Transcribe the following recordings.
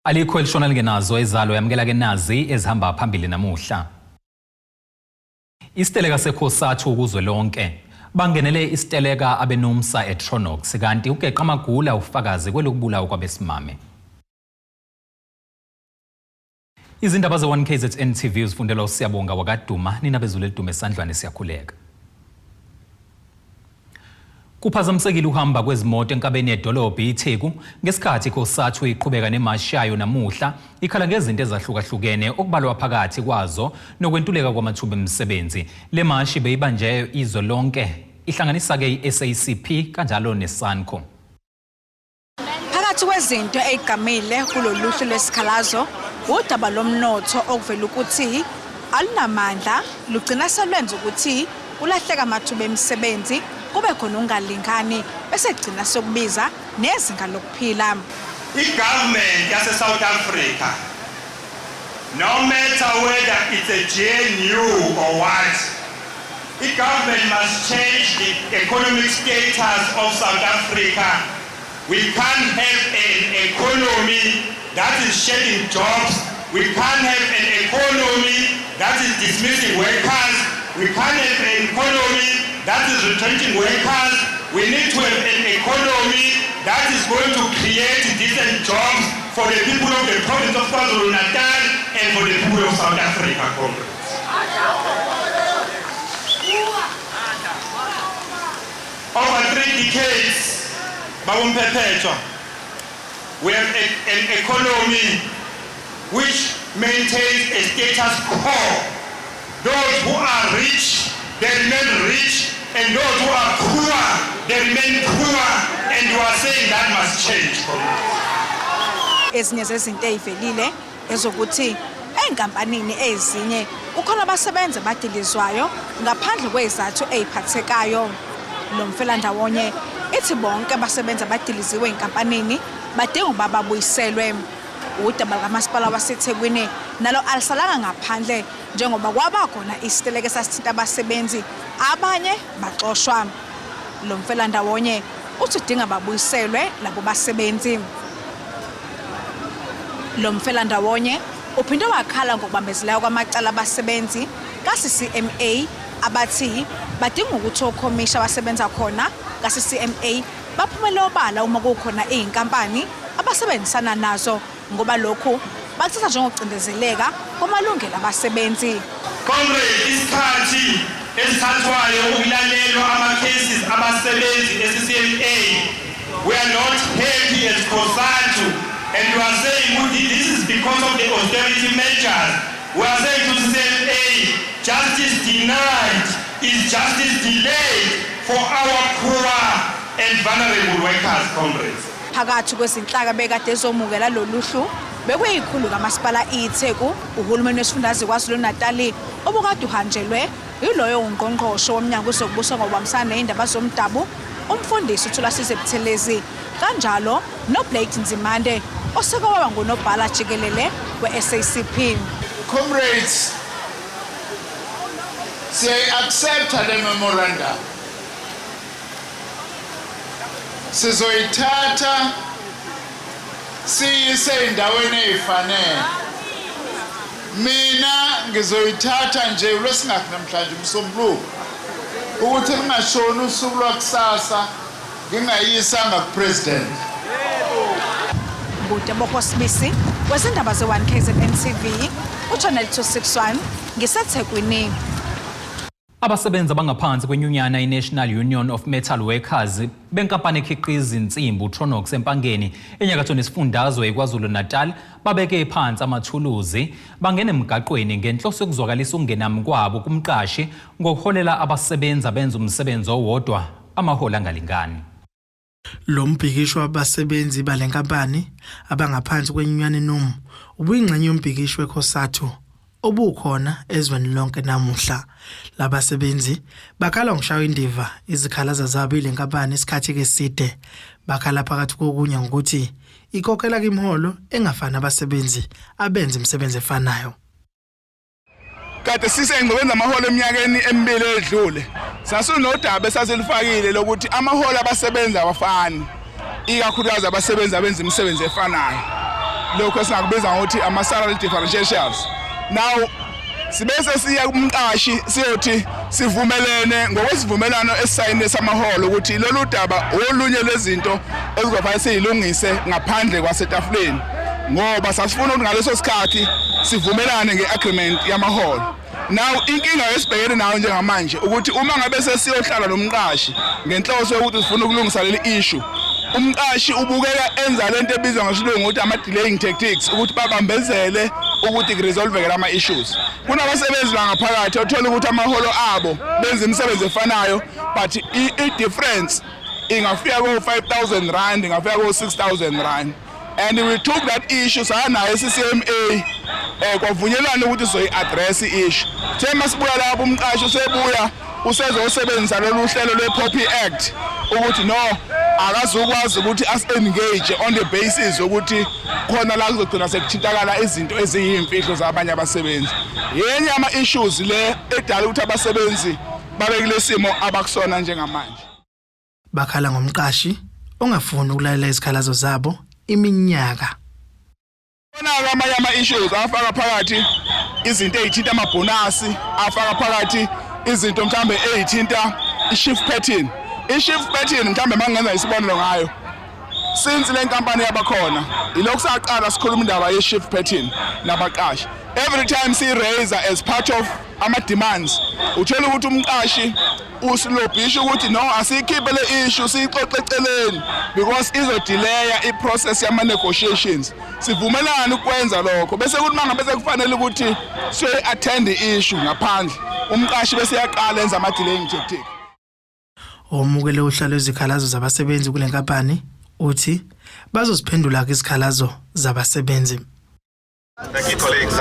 Alikho elishona lingenazo ezalo yamkela ke nazi ezihamba phambili namuhla. Isiteleka sekhosathu ukuzwe lonke bangenele isiteleka abeNUMSA eTronox kanti ugeqa amagula ufakazi kwelokubulawa kwabesimame. Izindaba ze1KZN TV uzifundela uSiyabonga wakaduma nina bezulu edume esandlwane siyakhuleka. Kuphazamisekile uhamba kwezimoto enkabeni yedolobha iTheku ngesikhathi ikhosathu iqhubeka nemashi yayo namuhla ikhala ngezinto ezahlukahlukene okubalwa phakathi kwazo nokwentuleka kwamathuba emisebenzi. Le mashi beyibanje izwe lonke ihlanganisa ke iSACP kanjalo neSANCO. Phakathi kwezinto ezigamile kuloluhlu lwesikhalazo udaba lomnotho okuvela ukuthi alunamandla lugcina selwenza ukuthi ulahleka amathuba emisebenzi kube khona ungalingani bese gcina sokubiza nezinga lokuphila. I-government yase South Africa, no matter whether it's a GNU or what, the government must change the economic status of South Africa. We can't have an economy that is shedding jobs. We can't have an economy that is dismissing workers. We can't have an economy that is retrenching workers. We need to have an economy that is going to create decent jobs for the people of the province of KwaZulu-Natal and for the people of South Africa. Over 3 decades, we have an economy which maintains a status quo. Those who are rich, they remain rich, and those who are poor, they remain poor, and you are saying that must change. Ezinye zezinto ezivelile ezokuthi enkampanini ezinye ukhona abasebenzi abadilizwayo ngaphandle kwezathu eziphathekayo. Lo mfelandawonye ithi bonke abasebenzi abadiliziwe enkampanini badinga ukuba babuyiselwe. Udaba kamasipala waseThekwini nalo alisalanga ngaphandle njengoba kwaba khona isiteleka sasithinta abasebenzi abanye baxoshwa. Lo mfelandawonye uthi udinga babuyiselwe labo basebenzi. Lo mfelandawonye uphinde wakhala ngokubambezelayo kwamacala abasebenzi kaCCMA abathi badinga ukuthi okhomisha abasebenza khona kaCCMA baphumele obala uma kukhona izinkampani abasebenzisana nazo ngoba lokho bakuthatha njengokucindezeleka kwamalungelo abasebenzi. Comrade, isikhathi esithathwayo ukulalelwa ama-cases abasebenzi eCCMA, we are not happy as COSATU, and we are saying this is because of the austerity measures. We are saying to CCMA, justice denied is justice delayed for our poor and vulnerable workers, comrades. Phakathi kwezinhlaka bekade ezomukela loluhlu bekuyikhulu kamasipala iTheku uhulumeni wesifundazwe KwaZulu-Natal obukade uhanjelwe yiloyo ungqongqoshe womnyango wezokubusa ngokubambisana nezindaba zomdabu umfundisi uThulasizwe Buthelezi kanjalo noBlake Nzimande osekowaba ngunobhala jikelele weSACP. Comrades, accept the memorandum. Sizoyithatha siyise endaweni ezifanele. Mina ngizoyithatha nje lwesingathi namhlanje umsombuluko ukuthi lingashoni usuku lwakusasa ngingayisanga kupresident. Bude bokhosibisi wezindaba ze1KZN TV uChannel 261 ngiseThekwini. Abasebenzi abangaphansi kwenyunyana iNational Union of Metal Workers benkampani ekhiqiza insimbi uTronox empangeni enyakatho nesifundazwe eKwaZulu-Natal babeke phansi amathuluzi bangena emgaqweni ngenhloso yokuzwakalisa ukungenami kwabo kumqashi ngokuholela abasebenzi abenza umsebenzi owodwa amahola angalingani. Lo mbhikisho wabasebenzi balenkampani abangaphansi kwenyunyana iNUM ubuyingxenye yombhikisho wekhosathu obukhona ezweni lonke namuhla. Labasebenzi bakhala ngishaya indiva izikhalazo zabo ilenkampani isikhathi eside bakhala phakathi kokunye ukuthi ikokhela imiholo engafana abasebenzi abenza imisebenzi efanayo. Kade sisengqobenza amaholo eminyakeni emibili edlule sasunodaba esasilifakile lokuthi amaholo abasebenzi abafani ikakhulukazi abasebenzi abenza imisebenzi efanayo. lokho esingakubiza ngokuthi ama-salary differentials. Now sibese siya kumqashi siyothi sivumelene ngokwesivumelano esisayine samaholo ukuthi lolu daba olunye lwezinto ezizofanele siyilungise ngaphandle kwasetafuleni ngoba sasifuna ukuthi ngaleso sikhathi sivumelane ngeagreement yamaholo. Now inkinga esibhekene nayo njengamanje ukuthi uma ngabe sesiyohlala nomqashi ngenhloso yokuthi sifuna ukulungisa leli issue, umqashi ubukeka enza lento ebizwa ngesilungu ukuthi ama-delaying tactics ukuthi babambezele ukuthi kuresolve lama issues. Kunabasebenzi bangaphakathi othola ukuthi amaholo abo benza imisebenzi efanayo but i-difference ingafika ko-5,000 rand, ingafika ko-6,000 rand. And we took that issue sanayo CCMA kwavunyelwana ukuthi soyi-address i-issue. Thema sibuya lapho umqashi usebuya usezosebenzisa lolu hlelo lwe-Poppy Act ukuthi no akazokwazi ukuthi as-engage on the basis ukuthi khona la kuzogcina sekuthintakala izinto eziyimfihlo zabanye abasebenzi. Yenye ama-issues le edala ukuthi abasebenzi babekile simo abakusona njengamanje. Bakhala ngomqashi ongafuni ukulalela izikhalazo zabo iminyaka. Khona amanye ama-issues afaka phakathi izinto ezithinta amabhonasi, afaka phakathi izinto mhlambe ezithinta i-shift pattern. I-shift pattern mhlambe mangenza isibonelo ngayo. Since le nkampani yabakhona ilokhu saqala sikhuluma indaba ye-shift pattern nabaqashi. Every time si-raise as part of ama-demands uthola ukuthi umqashi usilobhisha ukuthi no asiyikhiphe le issue siyixoxe eceleni because izodelaya i-process yama-negotiations. Sivumelana ukwenza lokho bese kuthi mangabe sekufanele ukuthi siyo-attend i-issue ngaphandle umqashi bese yaqala enza ama-delaying tactic. Omukele uhlalo izikhalazo zabasebenzi kule nkampani uthi bazosiphendula izikhalazo zabasebenzi. Thank you, colleagues.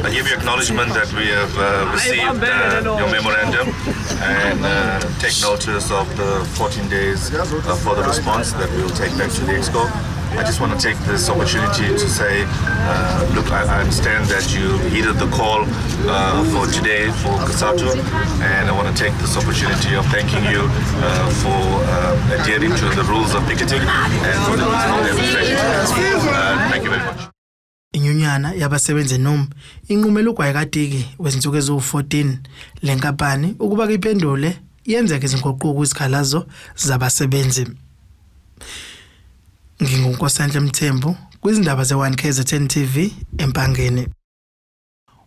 I give you acknowledgement that we have received your memorandum and take notice of the 14 days for the response that we will take back to the EXCO. I just want to take this opportunity to say, look, I understand that you heeded the call for today for COSATU, and I want to take this opportunity of thanking you for adhering to the rules of picketing and for the peaceful demonstration. Thank you very much. Inyunyana yabasebenzi noma inqumela ugwayekadiki wezinsuku eziwu14 lenkampani ukuba iphendule yenzeke izinguquko izikhalazo zabasebenzi. Ngingunkosandla Mthembu kwizindaba ze1KZN TV eMpangeni.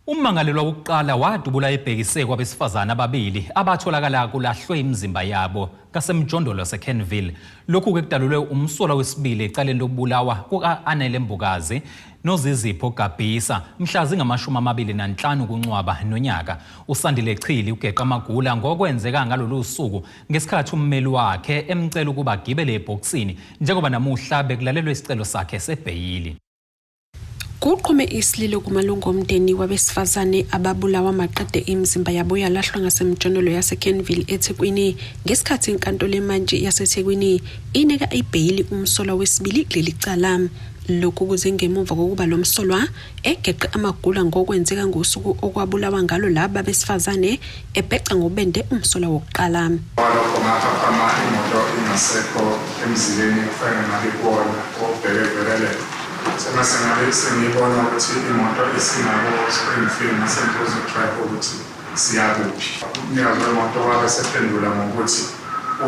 Ummangalelwa wokuqala wadubula ebhekise kwabesifazana ababili abatholakala kulahlwe imizimba yabo kasemjondolo seKenville. Lokhu kudalulwe umsola wesibili ecaleni lokubulawa kuka-Anele Mbukazi noZizipho Gabisa mhla zingama-25 kuNcwaba nonyaka. USandile Chili ugeqa amagula ngokwenzeka ngalolu suku ngesikhathi ummeli wakhe emcela ukuba agibele ebhokisini njengoba namuhla bekulalelwe isicelo sakhe sebheyili. Kuqhume isililo kumalungu omndeni wabesifazane ababulawa maqede imizimba yabo yalahlwa ngasemjondolo yaseKenville eThekwini ngesikhathi inkantolo emanje yaseThekwini inika ibheyili umsolwa wesibili kuleli cala. Lokhu kuze ngemuva kokuba lo msolwa egeqe amagula ngokwenzeka ngosuku okwabulawa ngalo laba besifazane ebheca ngobende umsolwa wokuqala. Imoto ingasekho emzileni kufanele ngabe kuwona obhelevelele. Sengibona ukuthi imoto esingabo Springfield nasempuzo track ukuthi siyakuphi. Umnikazi wemoto wabe sephendula ngokuthi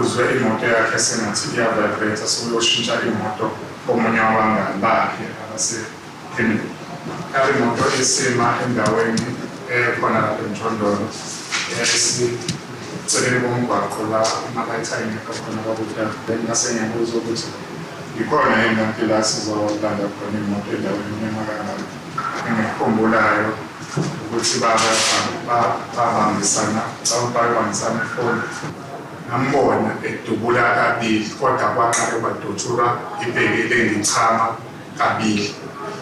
uzwe imoto yakhe sengathi iyavibrate sokuyoshintsha imoto komunye wabangani bakhe abasePhindile. Imoto isima endaweni ekhona lapha eMjondolo eceleni komgwaqo la ama-light ayingekho khona kabuhlungu. Then ngasengiyabuza ukuthi ikhona yini impela sizolanda khona imoto endaweni emakangayo. Engikhumbulayo ukuthi babambisana ifoni. Ngambona edubula kabili kodwa kwaqala kwadothulwa ibhekile ngichama kabili.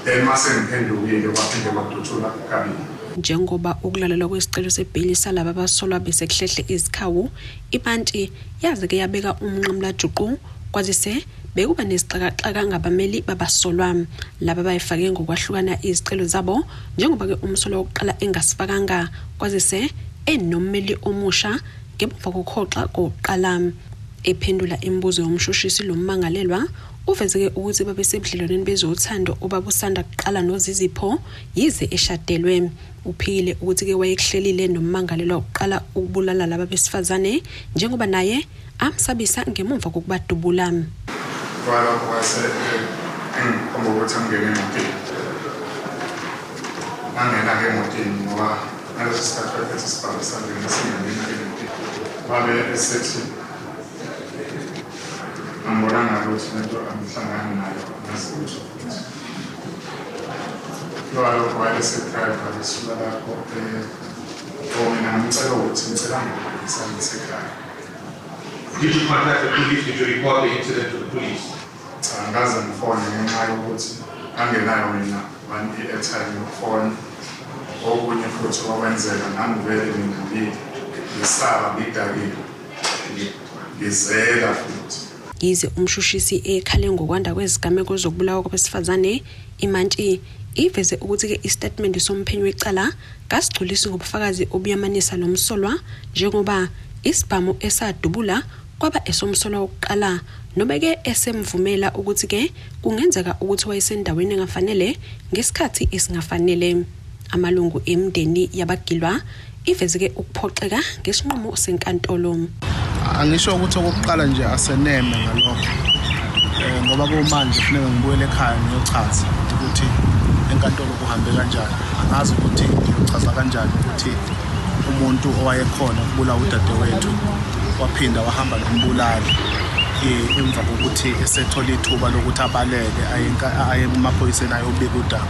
Then mase ngiphendukile kwaphinde kwadothulwa kabili. Njengoba ukulalelwa kwesicelo sebheyili salaba abasolwa besekuhlehle izikhawu, ibanti yaze ke yabeka umnqamla juqu kwazise bekuba nesixakaxaka ngabameli babasolwa. Laba bayifake ngokwahlukana izicelo zabo njengoba ke umsolwa wokuqala engasifakanga kwazise enommeli omusha ngemuva kokhoxa kokuqala. Ephendula imibuzo yomshushisi lo mmangalelwa uveze ukuthi babesebudlelwaneni bezothando obabusanda kuqala noZizipho yize eshadelwe. Uphile ukuthi ke wayekuhlelile nommangalelwa oqala ukubulala laba besifazane njengoba naye amsabisa ngemumva kokubadubula. Kwala kwase ngombo ukuthi angene emotini. Angena ke emotini ngoba ngaleso sikhathi esibhalo sangena singena emotini. Babe esethi angibonanga ukuthi lento angihlangana nayo ngasizwe. Lo kwale sekhathi basuka lapho mina ngicela ukuthi ngicela ngisekhaya. Did you contact the police? Did you report the incident to the police? Angaze ngifone ngenxa yokuthi angenayo mina i-airtime yokufona. Okunye futhi okwenzeka nangivele mina ngisaba ngidakile ngizela futhi. Yize umshushisi ekhale ngokwanda kwezigameko zokubulawa kwabesifazane imantshi iveze ukuthi ke istatement somphenyi wecala kasigculisi ngobufakazi obuyamanisa nomsolwa njengoba isibhamu esadubula kwaba esomsolwa oqala noma ke esemvumela ukuthi ke kungenzeka ukuthi wayesendaweni engafanele ngesikhathi esingafanele. Amalungu emndeni yabagilwa iveze ke ukuphoxeka ngesinqumo senkantolo. Angisho ukuthi okokuqala nje aseneme ngalokho ngoba kumanje kufanele ngibuyele ekhaya ngiyochaza ukuthi enkantolo kuhambe kanjani. Angazi ukuthi ngiyochaza kanjani ukuthi umuntu owayekhona ukubulawa udadewethu waphinda wahamba nombulali emva kokuthi esethola ithuba lokuthi abaleke aye kumaphoyiseni ayobika udaba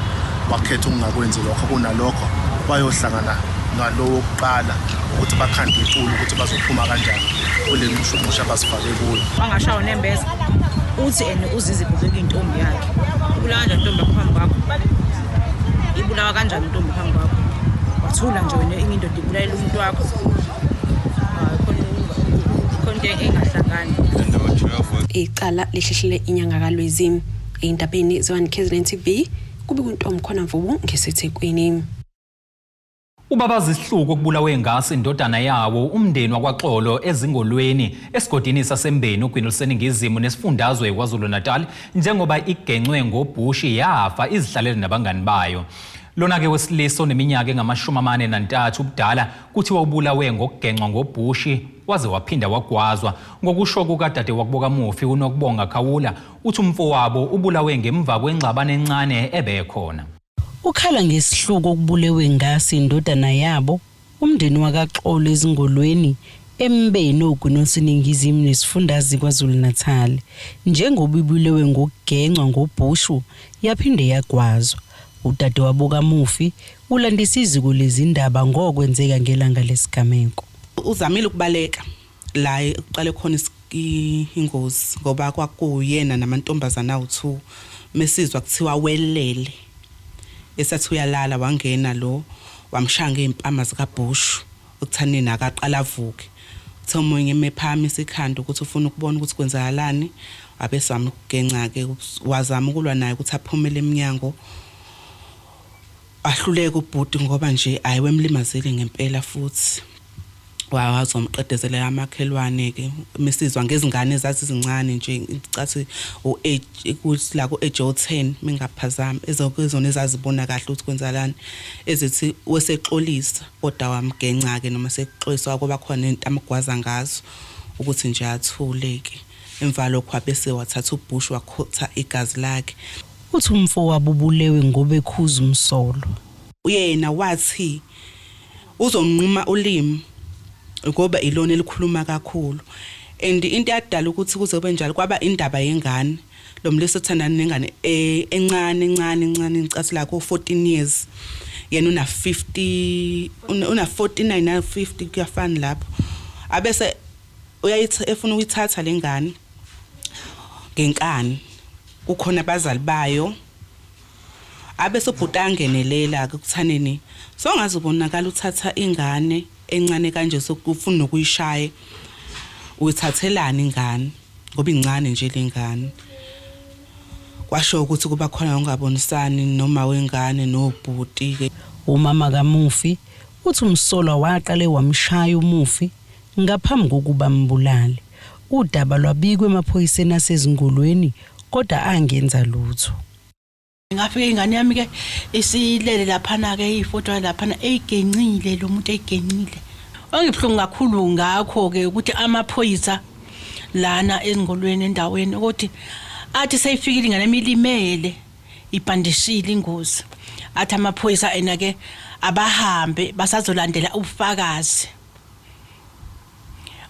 wakhetha ukungakwenzi lokho kunalokho bayohlangana nalowo kuqala ukuthi bakhande iculo ukuthi bazophuma kanjani kule mshushu abasifake kuyo. Wangashawo nembeza uthi uZizipho beke intombi yakhe. Ibulawa kanjani intombi phambi kwakho? Ibulawa kanjani intombi phambi kwakho? Wathula nje wena indoda ibulalela umuntu wakho. Konke engahlangani. Icala lihlehlele inyanga kaLwezi endabeni ze1 KZN TV kube kuntombi khona mvubu ngesethekwini. Ubabazi isihluku okubulawe ngase indodana yawo umndeni wakwaXolo ezingolweni esigodini sasembeni uGwinilson Ngizimo nesifundazwe KwaZulu-Natal njengoba igencwe ngobhushi yafa izihlalele nabangani bayo. Lona ke wesiliso neminyaka engama-43 ubudala kuthiwa ubulawe ngokugenxwa ngobhushi waze waphinda wagwazwa. Ngokusho kukadade wakubokamufi uNokubonga Khawula uthi umfowabo ubulawe ngemva kwengxabano encane ebekhona. Ukhala ngesihluku okubulewe ngase indodana yabo umndeni wakaXolo ezingolweni embeni uGwinilson Ngizimo nesifundazwe KwaZulu-Natal njengoba ibulewe ngokugenxwa ngobhushu yaphinde yagwazwa. Udade wabokamufi ulandisa iziko lezindaba ngokwenzeka ngelanga lesigameko. Uzamile ukubaleka la uqale khona ingozi ngoba kwakuyena namantombazana awu2 mesizwa kuthiwa welele esathi uyalala wangena lo wamshanga impama zikaBush ukuthanini akaqala avuke thomonye emephama isikhanda ukuthi ufuna ukubona ukuthi kwenzakalani abesami kugenca ke wazama ukulwa naye ukuthi aphumele eminyango ahluleke ubhuti ngoba nje ayiwemlimazile ngempela futhi wazomqedezela amakhelwane ke mesizwa ngezingane ezazizincane nje icathi u8 ukuthi la ku-age 10 mingaphazama ezokuzona ezazibona kahle ukuthi kwenzakalani ezithi wesexolisa kodwa wamgenca ke noma sekuxoliswa kuba khona into amgwaza ngazo ukuthi nje athuleke emva lokho abese wathatha uBush wakhotha igazi lakhe. Uthi umfowabo ubulewe ngoba ekhuza umsolo. Uyena wathi uzonquma ulimi ngoba ilona elikhuluma kakhulu and into yadala ukuthi kuzobe njalo kwaba indaba yengane lo mlisi othandana nengane encane icathi lakho 14 years yena una 50 una 49 na 50 kuyafana lapho abese uyayithi efuna ukuyithatha lengane ngenkani ukhona abazali bayo abese ubhutangenelela ukuthaneni so ngazibonakala uthatha ingane encane kanje sokufuna ukuyishaya uyithathelana ingane ngoba incane nje lengane kwasho ukuthi kuba khona ungabonisani noma wengane nobhuti ke. Umama kamufi uthi umsolwa waqale wamshaya umufi ngaphambi kokuba mbulale. Udaba lwabikwe emaphoyiseni asezingolweni kodwa angenza lutho. Ngafika ingane yami ke isilele laphana ke ifoto laphana eyigencile lo muntu eyigencile. Ongibhlungu kakhulu ngakho ke ukuthi amaphoyisa lana ezingolweni endaweni ukuthi athi seyifikile ingane emilimele ibhandishile ingozi. Athi amaphoyisa ena ke abahambe basazolandela ubufakazi.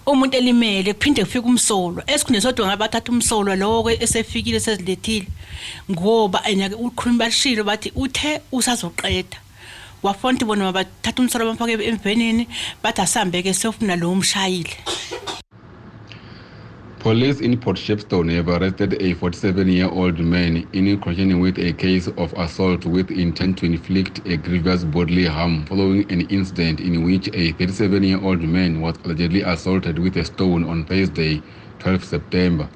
Umuntu elimele kuphinde kufika umsolo esikunesodwa ngabathatha umsolo lokho esefikile sezilethile ngoba ena ke ukhuluma bashilo bathi uthe usazoqeda wafonti bona mabathatha umsolo bamfake emvenini bathi asambe ke sofuna lo umshayile. Police in Port Shepstone have arrested a 47-year-old man in connection with a case of assault with intent to inflict a grievous bodily harm following an incident in which a 37-year-old man was allegedly assaulted with a stone on Thursday, 12 September.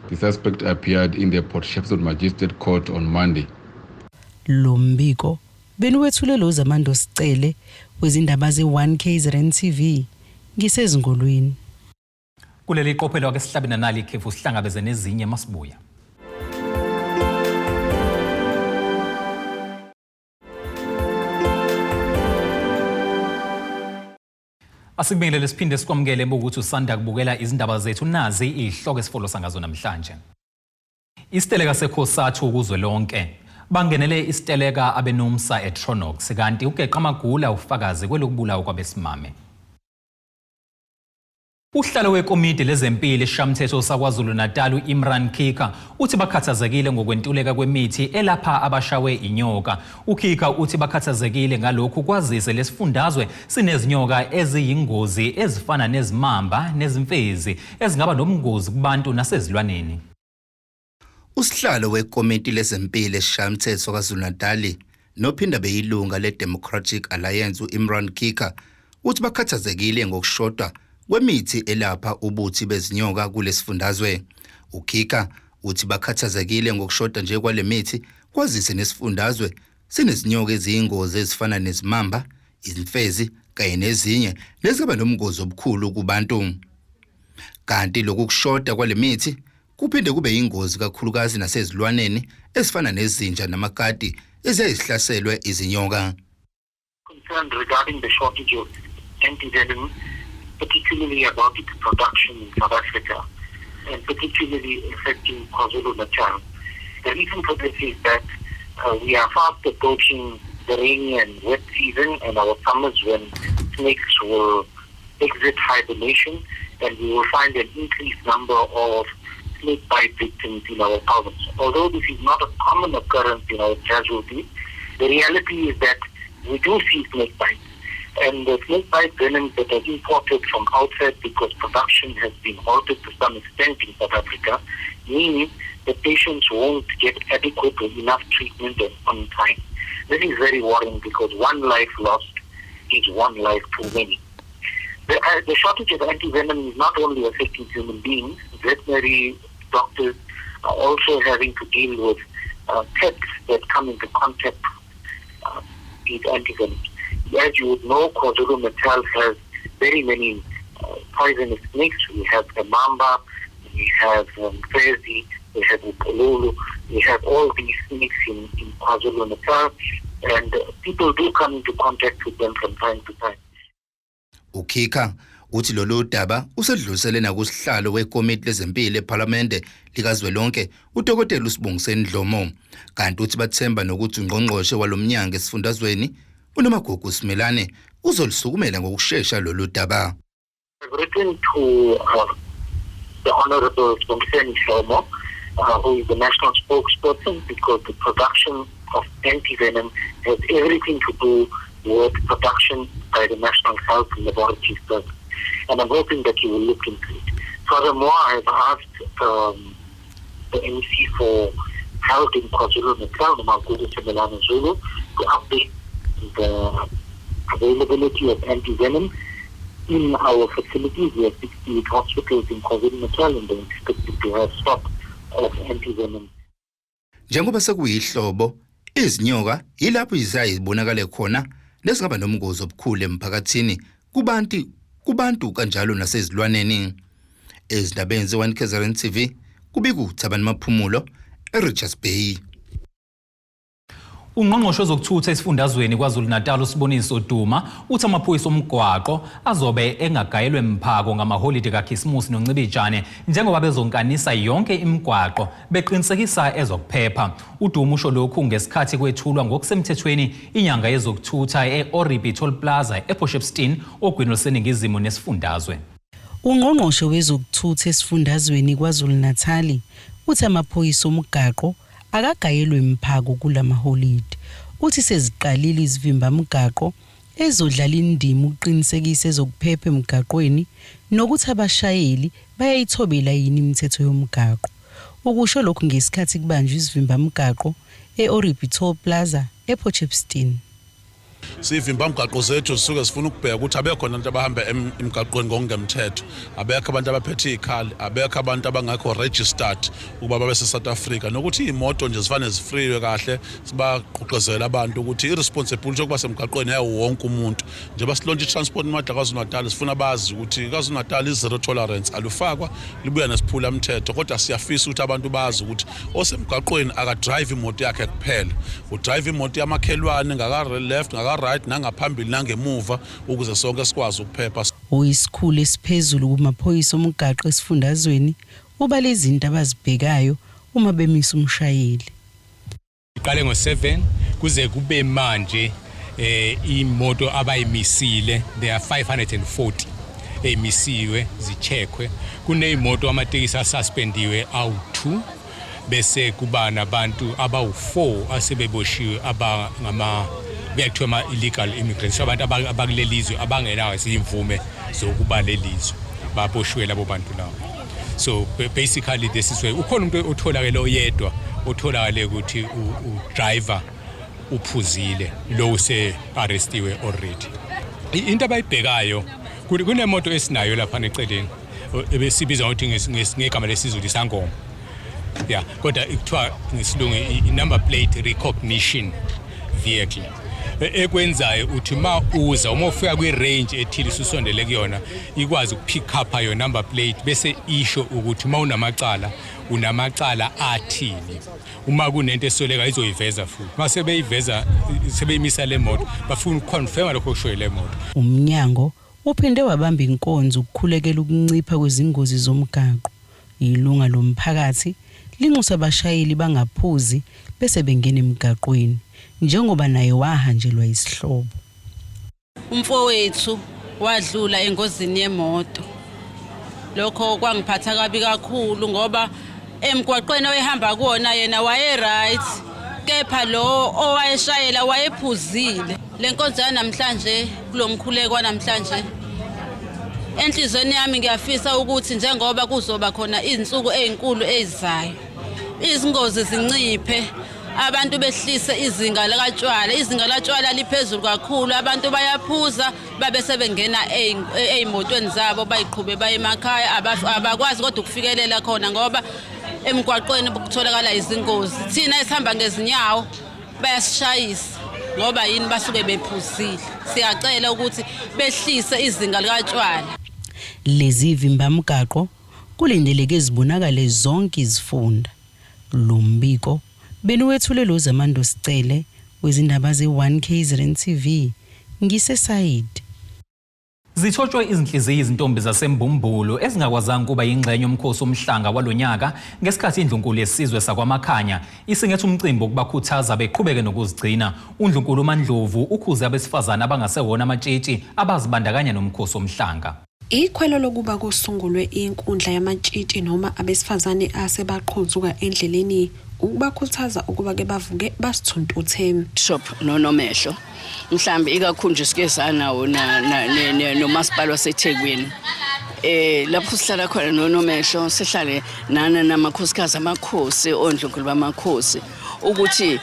The suspect appeared in the Port Shepstone Magistrate Court on Monday. Lombiko beniwethulelo zamando sicele kwezindaba ze1 KZN TV ngisezingolweni. Kuleli qophelo ke sihlabena nali ikhefu sihlangabeze nezinye masibuya. Asikubingelele siphinde sikwamukele ukuthi usanda kubukela izindaba zethu nazi ihloko esifolo sangazo namhlanje. Isiteleka sekhosathu ukuzwe lonke bangenele isiteleka abenomsa eTronox kanti ugeqa amagula ufakazi kwelokubulawa kwabesimame. Uhlalo wekomiti lezempilo eshamthetho saKwaZulu Natal uImran Kika uthi bakhathazekile ngokwentuleka kwemithi elapha abashawe inyoka. uKika uthi bakhathazekile ngalokhu kwazise lesifundazwe sinezinyoka eziyingozi ezifana nezimamba nezimfezi ezingaba nobungozi kubantu nasezilwaneni. Usihlalo wekomiti lezempilo eshamthetho kaZulu Natal nophinda beyilunga leDemocratic Alliance uImran Kika uthi bakhathazekile ngokushoda kwemithi elapha ubuthi bezinyoka kulesifundazwe. uKika uthi bakhathazekile ngokushoda nje kwalemithi kwazise nesifundazwe sinezinyoka eziyingozi ezifana nezimamba, izimfezi kanye nezinye lezingaba nomngozi obukhulu kubantu. Kanti lokhu kushoda kwalemithi kuphinde kube yingozi kakhulukazi nasezilwaneni ezifana nezinja namakati eziyazihlaselwe izinyoka. Concerned regarding the shortage of antivenom, particularly about its production in South Africa, and particularly affecting KwaZulu-Natal. The reason for this is that we are fast approaching the rainy and wet season and our summers when snakes will exit hibernation, and we will find an increased number of snake bite victims in our province. Although this is not a common occurrence in our casualties, the reality is that we do see snake bites. And the snake bite venoms that are imported from outside because production has been halted to some extent in South Africa, meaning the patients won't get adequate or enough treatment on time. This is very worrying because one life lost is one life too many. The shortage of antivenom is not only affecting human beings. Veterinary doctors are also having to deal with pets that come into contact with antivenom. As you would know, KwaZulu-Natal has very many poisonous snakes. We have the mamba, we have Fezi, we have Upololo, we have all these snakes in KwaZulu-Natal, and people do come into contact with them from time to time. uKika uthi lolu daba usedlulisele nakusihlalo wekomiti lezempilo eParliament likazwelonke uDokotela uSibongiseni Dlomo, kanti uthi bathemba nokuthi ungqongqoshe walomnyango esifundazweni uNomagugu Simelane uzolisukumela ngokusheshsha lolu daba. I've written to the Honorable Sibongiseni Dlomo, who is the national spokesperson, because the production of antivenom has everything to do with production by the National Health and Laboratory Service. And I'm hoping that you will look into it. Furthermore, I've asked the MEC for Health in KwaZulu-Natal, Nomagugu Simelane Zulu, to update the availability of antivenom in our facilities. We have 68 hospitals in KwaZulu-Natal and they're expected to have stock of antivenom. Njengoba sekuyihlobo, izinyoka yilapho izayibonakala khona nesingaba nomngozi obukhulu emphakathini kubantu kanjalo nasezilwaneni. Ezindabeni ze1 KZN TV kubikuThabani Maphumulo eRichards Bay. Ungqongqoshe wezokuthutha esifundazweni KwaZulu-Natal uSiboniso Duma uthi amaphoyisa omgwaqo azobe engagayelwe mphako ngamaholide kaKhisimusi noNcibijane njengoba bezonkanisa yonke imigwaqo beqinisekisa ezokuphepha. uDuma usho lokhu ngesikhathi kwethulwa ngokusemthethweni inyanga yezokuthutha eOribi Toll Plaza ePortshepstone ogwini lwaseningizimu nesifundazwe. Ungqongqoshe wezokuthutha esifundazweni KwaZulu-Natal uthi amaphoyisa omgwaqo akagayelwe imphako kulamaholide. Uthi seziqalile izivimba mgaqo ezodlala indima uqinisekisa ezokuphepha emgaqweni nokuthi abashayeli bayayithobela yini imithetho yomgaqo. Ukusho lokhu ngesikhathi kubanjwe izivimba mgaqo eOribi Toll Plaza ePortshepstone. Sivimba mgaqo zethu sisuke sifuna ukubheka ukuthi abekho abantu abahamba emgaqweni ngokungemthetho, abekho abantu abaphethe ikhali, abekho abantu abangakho registered ukuba babe seSouth Africa, nokuthi imoto nje zifane zifriwe kahle, sibaqoqezela abantu ukuthi irresponsibility yokuba semgaqweni yawo wonke umuntu. Njengoba silontsha iTransport Mada KwaZulu-Natal sifuna bazi ukuthi KwaZulu-Natal izero tolerance alufakwa libuya nesiphula umthetho, kodwa siyafisa ukuthi abantu bazi ukuthi osemgaqweni akadrive imoto yakhe kuphela, udrive imoto yamakhelwane ngaka left right nangaphambili nangemuva ukuze sonke sikwazi ukuphepha. Oyisikhulu esiphezulu kumaphoyisa omgaqo esifundazweni uba lezi zinto abazibhekayo uma bemisa umshayeli. Iqale ngo7 kuze kube manje imoto abayimisile there are 540 emisiwe zicheckwe. Kuneyimoto amatekisi asuspendiwe awu2 bese kuba nabantu abawu4 asebeboshiwe abangama bekuthiwa illegal immigrants, abantu abakulelizwe abangenayo imvume zokuba lelizwe baboshiwe labo bantu labo. So basically this is where ukhona umuntu otholakele oyedwa otholakale ukuthi udriver uphuzile lo use arrestiwe already. Into abayibhekayo kunemoto esinayo lapha eceleni ebesibiza ukuthi ngegama lesizulu isangoma. Yeah, kodwa ikuthiwa ngesilungu i-number plate recognition vehicle. Ekwenzayo uthi uma uza uma ufika kwi-range ethile usondele kuyona ikwazi ukupick up your number plate bese isho ukuthi uma unamacala athini. Uma kunento esoleka izoyiveza futhi. Mase beyiveza sebeyimisa le moto bafuna ukuconfirm lokho kusho le moto. Umnyango uphinde wabamba inkonzo ukukhulekela ukuncipha kwezingozi zomgaqo. Ilunga lomphakathi linxusa abashayeli bangaphuzi bese bengena emgaqweni njengoba naye wahanjelwa isihlobo. Umfowethu wadlula engozini yemoto. Lokho kwangiphatha kabi kakhulu ngoba emgwaqweni oyehamba kuona yena waye right kepha lo owayeshayela wayephuzile. Lenkonzo yanamhlanje kulomkhuleko namhlanje enhlizweni yami ngiyafisa ukuthi njengoba kuzoba khona izinsuku ezinkulu ezizayo izingozi zinciphe, abantu behlise izinga latshwala liphezulu kakhulu, abantu bayaphuza babe sebengena ezimotweni zabo bayiqhube baye emakhaya abakwazi kodwa ukufikelela khona ngoba emgwaqweni kutholakala izingozi. Thina esihamba ngezinyawo bayasishayisa ngoba yini basuke bephuzile. Siyacela ukuthi behlise izinga latshwala. Lezi vimba mgaqo kulindeleke zibonakale zonke izifunda. Lo mbiko benuwethulelo Zamando Sicele wezindaba ze1 KZN TV ngiseside. Zithotshwe izinhliziyo izintombi zaseMbumbulu ezingakwazanga kuba yingxenye yomkhosi omhlanga walonyaka ngesikhathi indlunkulu yesizwe sakwaMakhanya isingethe umcimbi okubakhuthaza beqhubeke nokuzigcina. uNdlunkulu uMandlovu ukhuze abesifazana abangasewona amatshitshi abazibandakanya nomkhosi omhlanga. Ikhwelo lokuba kusungulwe inkundla yamatshitshi noma abesifazane asebaqhuzuka endleleni ukubakhuthaza ukuba ke bavuke basithuntuthe. Shop nonomehlo mhlambe ikakhulu nje sike sanawo nomasipala waseThekwini lapho sihlala khona nonomehlo sihlale namakhosikazi amakhosi ondlunkulu bamakhosi ukuthi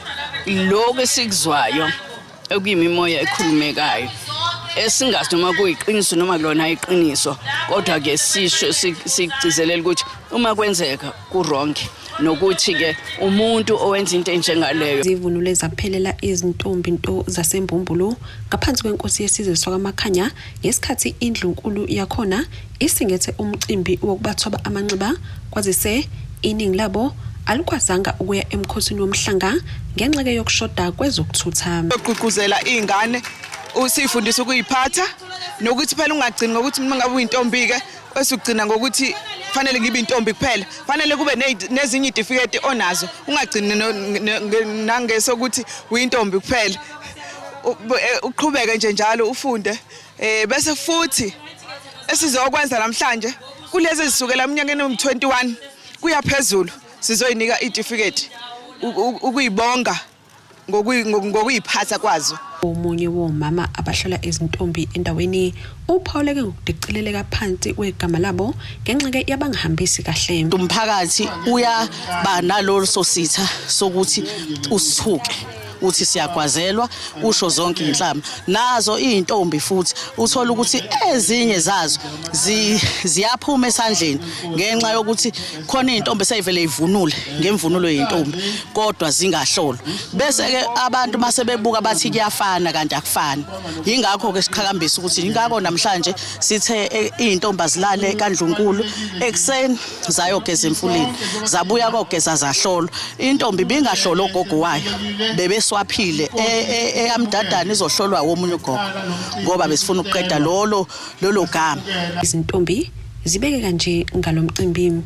lokho esikuzwayo ekuyimimoya ekhulumekayo esingazi noma kuyiqiniso noma kulona iqiniso kodwa ke sisho sigcizelela ukuthi uma kwenzeka kuronke nokuthi ke umuntu owenza into enjengaleyo zivunule zaphelela izintombi into zaseMbumbulu ngaphansi kwenkosi yesizwe sakwaMakhanya ngesikhathi indlunkulu yakhona isingethe umcimbi wokubathoba amanxiba kwazise iningi labo alikwazanga ukuya emkhosini womhlanga ngenxa yokushoda kwezokuthutha. Ogqugquzela izingane usifundisa ukuyiphatha nokuthi phela ungagcini ngokuthi mangabe uyintombi ke esugcina ngokuthi fanele ngibe intombi kuphela, fanele kube nezinye idifiketi onazo, ungagcini nangesokuthi uyintombi kuphela. Uqhubeke nje njalo ufunde bese futhi esizokwenza namhlanje kulezi zisukela eminyakeni om21 kuya phezulu sizoyinika idifiketi ukuyibonga ngokuyiphatha kwazo. Omunye womama abahlala ezintombi endaweni uphawuleke ngokudicileleka phansi kwegama labo ngenxa yabangahambisi kahle. Umphakathi uyaba nalolu sositha sokuthi usithuke uthi siyagwazelwa usho zonke inhlamba nazo izintombi futhi uthola ukuthi ezinye zazo ziyaphuma esandleni ngenxa yokuthi khona izintombi sayivele ivunule ngemvunulo yezintombi kodwa zingahlolwa bese ke abantu mase bebuka bathi kuyafana kanti akufani. Ingakho ke siqhakambisa ukuthi ingakho namhlanje sithe izintombi azilale kaNdlunkulu ekseni zayogeza emfuleni zabuya kogeza zahlolwa. Intombi bingahlolwa ogogo wayo swaphile amdadana izohlolwa womunye ugogo ngoba besifuna ukuqeda lolo gama. Izintombi zibeke kanje ngalomcimbi.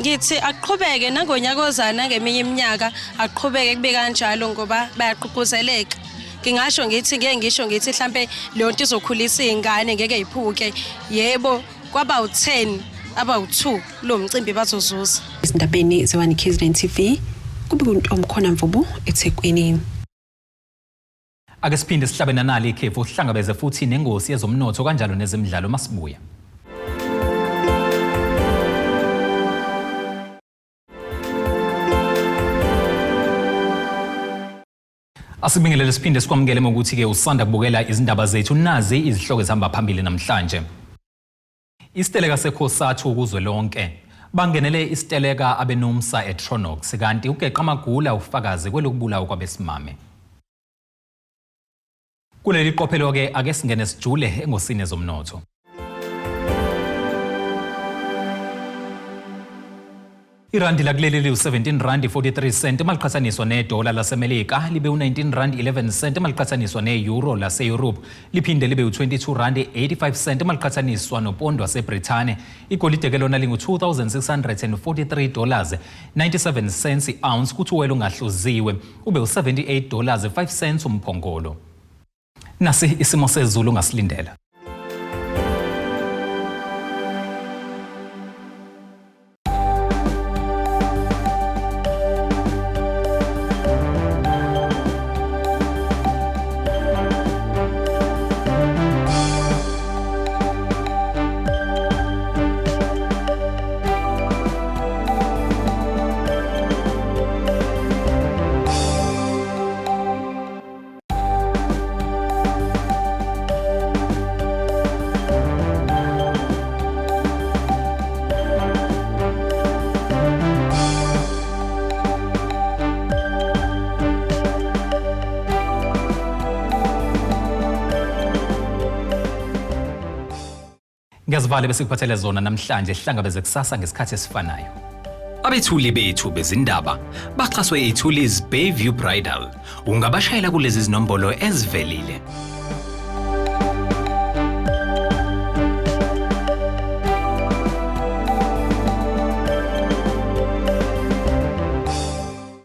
Ngithi aqhubeke nangonyaka ozana ngeminye iminyaka aqhubeke kube kanjalo ngoba bayaqhuquzeleka. Ngingasho ngithi mhlambe le nto izokhulisa izingane ngeke iphuke. Yebo kwaba u10 aba2 lo mcimbi bazozuza. Izindabeni ze1 KZN TV kube uNtomkhona Mvubu eThekwini. Ake siphinde sihlabena nali ikhefu sihlangabeze futhi nengosi yezomnotho kanjalo nezemidlalo masibuya. Asibingelele siphinde sikwamukele ngokuthi ke usanda kubukela izindaba zethu nazi izihloko ezihamba phambili namhlanje. Isiteleka sekhosathu ukuzwelonke bangenele isiteleka abenomsa eTronox kanti ugeqa magula ufakazi kwelokubulawa kwabesimame. Kuleli qophelo ke ake singene sijule engosini ezomnotho. Irandi lakuleli li-17.43 maliqhathaniswa nedola laseMelika libe u-19.11 maliqhathaniswa ne-euro lase-Europe liphinde libe u-22.85 maliqhathaniswa nopondo waseBrithani. Igolide ke lona lingu-$2,643 97 cents i-ounce kuthi uwelo ongahluziwe ube u-$78.05 umphongolo. Nasi isimo sezulu ongasilindela. Ngiyazivale bese kuphathele zona namhlanje sihlangabeze kusasa ngesikhathi esifanayo. Abethuli bethu bezindaba baxhaswe iThuli's Bayview Bridal. Ungabashayela kulezi zinombolo ezivelile.